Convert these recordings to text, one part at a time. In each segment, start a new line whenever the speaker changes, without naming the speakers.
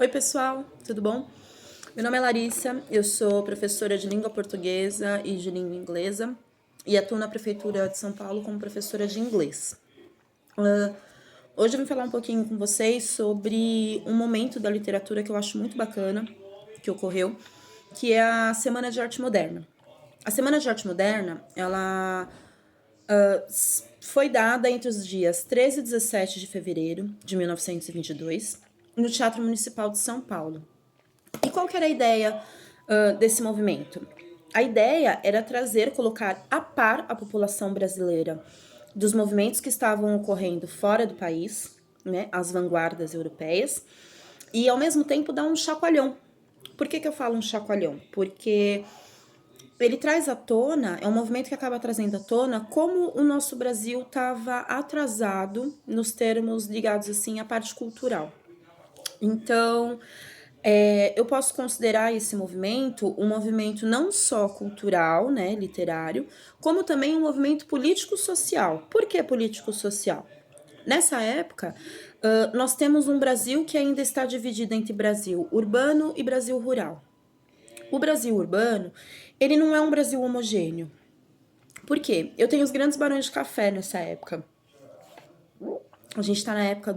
Oi, pessoal, tudo bom? Meu nome é Larissa, eu sou professora de língua portuguesa e de língua inglesa e atuo na Prefeitura de São Paulo como professora de inglês. Hoje eu vim falar um pouquinho com vocês sobre um momento da literatura que eu acho muito bacana, que ocorreu, que é a Semana de Arte Moderna. A Semana de Arte Moderna, ela foi dada entre os dias 13 e 17 de fevereiro de 1922, no Teatro Municipal de São Paulo. E qual que era a ideia desse movimento? A ideia era colocar a par a população brasileira dos movimentos que estavam ocorrendo fora do país, né, as vanguardas europeias, e ao mesmo tempo dar um chacoalhão. Por que eu falo um chacoalhão? Porque ele traz à tona, é um movimento que acaba trazendo à tona como o nosso Brasil estava atrasado nos termos ligados assim à parte cultural. Então, eu posso considerar esse movimento um movimento não só cultural, né, literário, como também um movimento político-social. Por que político-social? Nessa época, nós temos um Brasil que ainda está dividido entre Brasil urbano e Brasil rural. O Brasil urbano, ele não é um Brasil homogêneo. Por quê? Eu tenho os grandes barões de café nessa época. A gente está na época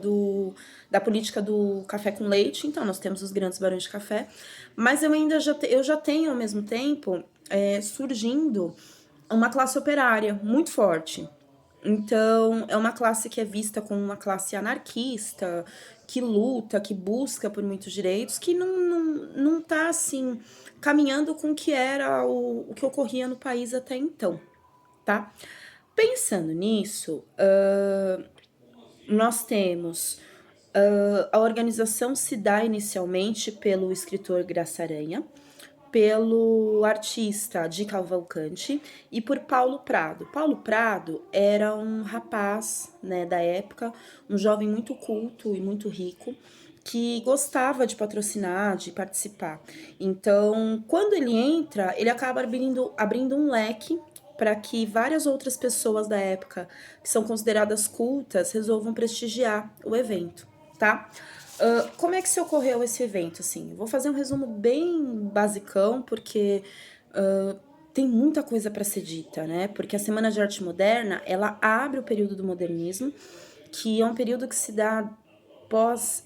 da política do café com leite, então nós temos os grandes barões de café, mas eu já tenho ao mesmo tempo surgindo uma classe operária muito forte. Então, é uma classe que é vista como uma classe anarquista, que luta, que busca por muitos direitos, que não tá, assim, caminhando com o que era o que ocorria no país até então, tá? Pensando nisso, nós temos a organização se dá inicialmente pelo escritor Graça Aranha, pelo artista Di Cavalcanti e por Paulo Prado. Paulo Prado era um rapaz, né, da época, um jovem muito culto e muito rico, que gostava de patrocinar, de participar. Então, quando ele entra, ele acaba abrindo um leque para que várias outras pessoas da época, que são consideradas cultas, resolvam prestigiar o evento, tá? Como é que se ocorreu esse evento, assim? Vou fazer um resumo bem basicão, porque tem muita coisa para ser dita, né? Porque a Semana de Arte Moderna, ela abre o período do modernismo, que é um período que se dá pós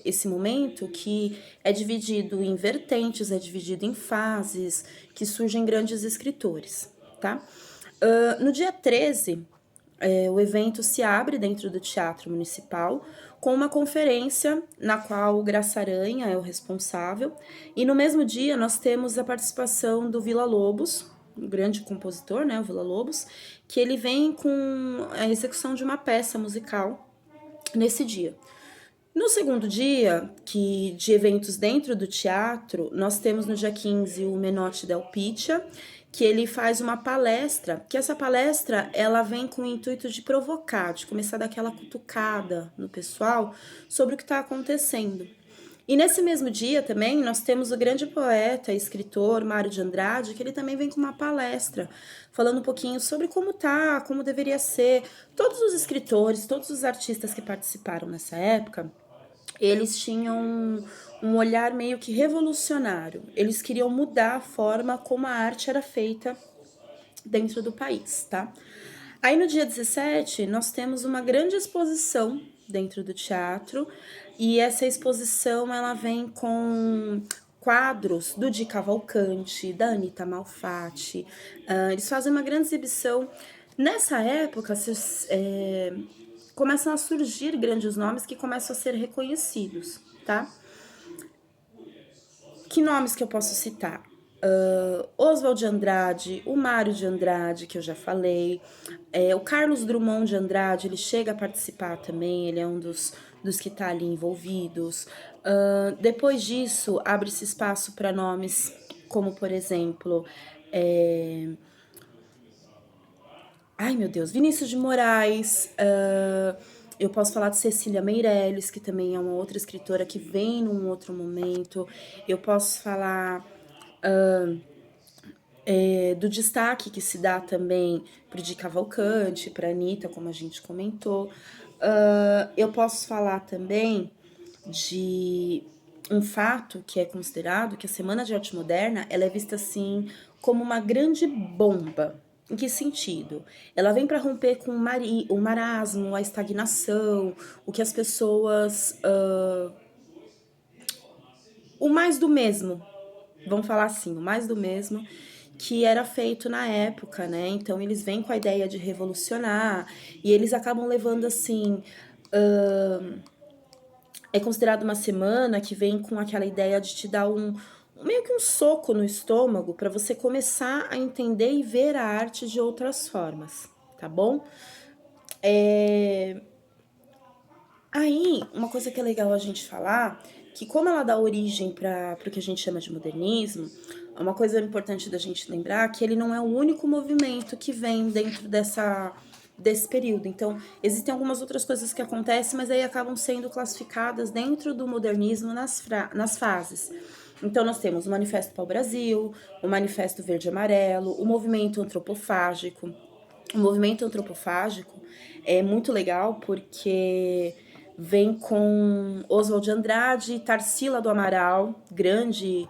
esse momento, que é dividido em vertentes, é dividido em fases, que surgem grandes escritores, tá? No dia 13, o evento se abre dentro do Teatro Municipal com uma conferência na qual o Graça Aranha é o responsável, e no mesmo dia nós temos a participação do Villa-Lobos, um grande compositor, né, o Villa-Lobos, que ele vem com a execução de uma peça musical nesse dia. No segundo dia, de eventos dentro do teatro, nós temos no dia 15 o Menotti Del Picchia, que ele faz uma palestra, que essa palestra ela vem com o intuito de provocar, de começar a dar aquela cutucada no pessoal sobre o que está acontecendo. E nesse mesmo dia também nós temos o grande poeta e escritor Mário de Andrade, que ele também vem com uma palestra, falando um pouquinho sobre como tá, como deveria ser. Todos os escritores, todos os artistas que participaram nessa época, eles tinham um olhar meio que revolucionário. Eles queriam mudar a forma como a arte era feita dentro do país, tá? Aí no dia 17, nós temos uma grande exposição dentro do teatro, e essa exposição ela vem com quadros do Di Cavalcanti, da Anita Malfatti. Eles fazem uma grande exibição. Nessa época, começam a surgir grandes nomes que começam a ser reconhecidos, tá? Que nomes que eu posso citar? Oswald de Andrade, o Mário de Andrade, que eu já falei, o Carlos Drummond de Andrade, ele chega a participar também, ele é um dos que está ali envolvidos. Depois disso, abre-se espaço para nomes como, por exemplo, ai meu Deus, Vinícius de Moraes, eu posso falar de Cecília Meirelles, que também é uma outra escritora que vem num outro momento. Eu posso falar do destaque que se dá também para o Di Cavalcanti, para a Anitta, como a gente comentou. Eu posso falar também de um fato que é considerado que a Semana de Arte Moderna, ela é vista assim como uma grande bomba. Em que sentido? Ela vem para romper com o marasmo, a estagnação, o que as pessoas... o mais do mesmo, vamos falar assim, o mais do mesmo que era feito na época, né? Então eles vêm com a ideia de revolucionar e eles acabam levando assim... é considerado uma semana que vem com aquela ideia de te dar meio que um soco no estômago para você começar a entender e ver a arte de outras formas, tá bom? Aí, uma coisa que é legal a gente falar, que como ela dá origem para o que a gente chama de modernismo, uma coisa importante da gente lembrar que ele não é o único movimento que vem dentro desse período. Então, existem algumas outras coisas que acontecem, mas aí acabam sendo classificadas dentro do modernismo nas fases. Então, nós temos o Manifesto para o Brasil, o Manifesto Verde e Amarelo, o Movimento Antropofágico. O movimento antropofágico é muito legal porque vem com Oswald de Andrade, Tarsila do Amaral, grande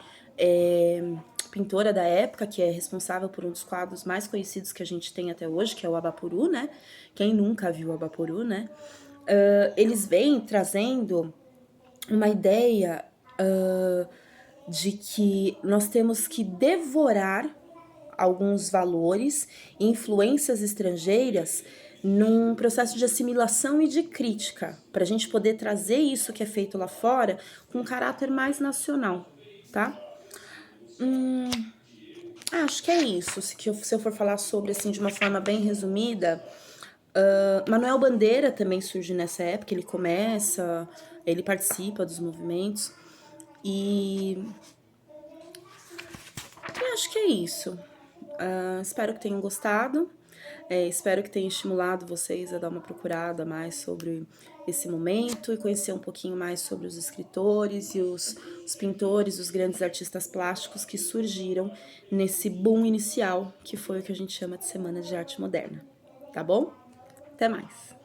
pintora da época, que é responsável por um dos quadros mais conhecidos que a gente tem até hoje, que é o Abapuru, né? Quem nunca viu o Abapuru, né? Eles vêm trazendo uma ideia de que nós temos que devorar alguns valores e influências estrangeiras num processo de assimilação e de crítica, para a gente poder trazer isso que é feito lá fora com um caráter mais nacional, tá? Acho que é isso. Se eu for falar sobre, assim, de uma forma bem resumida, Manuel Bandeira também surge nessa época, ele participa dos movimentos, e acho que é isso. Espero que tenham gostado. Espero que tenha estimulado vocês a dar uma procurada mais sobre esse momento e conhecer um pouquinho mais sobre os escritores e os pintores, os grandes artistas plásticos que surgiram nesse boom inicial, que foi o que a gente chama de Semana de Arte Moderna. Tá bom? Até mais!